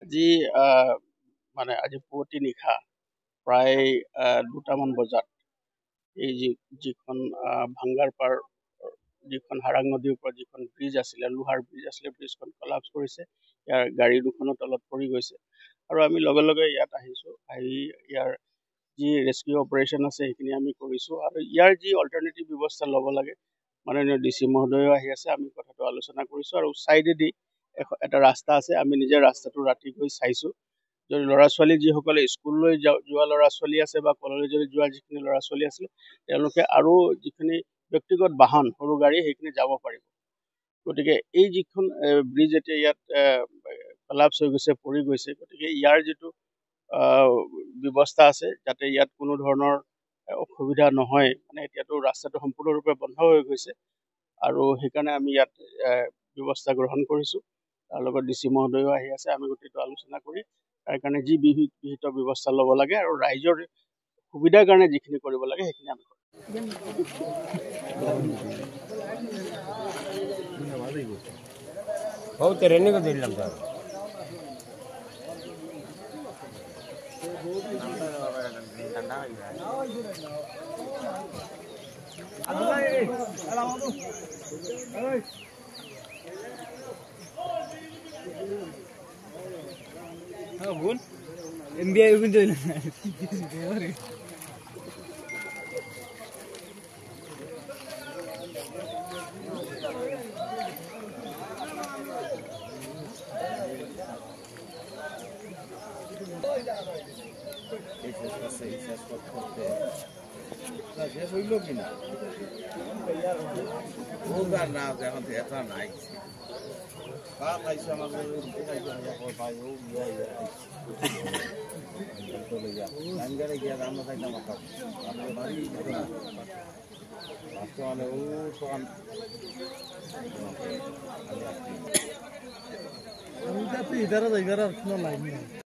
আজি মানে আজি পুৱতি নিশা প্ৰায় 2টামান বজাত এই যিখন ভাঙ্গাৰ পাৰ যিখন হাৰাং নদীৰ ওপৰত যিখন ব্ৰিজ আছিলে লোহাৰ ব্ৰিজ আছিলে ব্ৰিজখন কলাপছ কৰিছে। ইয়াৰ গাড়ী দুখনো তলত পৰি গৈছে আৰু আমি লগে লগে ইয়াত আহিছোঁ। আহি ইয়াৰ যি ৰেস্কিউ অপাৰেশ্যন আছে সেইখিনি আমি কৰিছোঁ আৰু ইয়াৰ যি অল্টাৰনেটিভ ব্যৱস্থা ল'ব লাগে মাননীয় DC মহোদয়ো আহি আছে। আমি কথাটো আলোচনা কৰিছোঁ আৰু ছাইডেদি এটা ৰাস্তা আছে। আমি নিজে ৰাস্তাটো ৰাতি গৈ চাইছোঁ। যদি ল'ৰা ছোৱালী যিসকলে স্কুললৈ যোৱা ল'ৰা ছোৱালী আছে বা কলেজলৈ যোৱা যিখিনি ল'ৰা ছোৱালী আছিলে তেওঁলোকে আৰু যিখিনি ব্যক্তিগত বাহন সৰু গাড়ী সেইখিনি যাব পাৰিব। গতিকে এই যিখন ব্ৰিজ এতিয়া ইয়াত কলাপছ হৈ গৈছে পৰি গৈছে, গতিকে ইয়াৰ যিটো ব্যৱস্থা আছে যাতে ইয়াত কোনো ধৰণৰ অসুবিধা নহয়, মানে এতিয়াতো ৰাস্তাটো সম্পূৰ্ণৰূপে বন্ধ হৈ গৈছে আৰু সেইকাৰণে আমি ইয়াত ব্যৱস্থা গ্ৰহণ কৰিছোঁ। তাৰ লগত DC মহোদয়ো আহি আছে। আমি গোটেইটো আলোচনা কৰি তাৰ কাৰণে যি বিহিত ব্যৱস্থা ল'ব লাগে আৰু ৰাইজৰ সুবিধাৰ কাৰণে যিখিনি কৰিব লাগে সেইখিনি আমি কৰিম। MBI pun tu lah. Tapi idara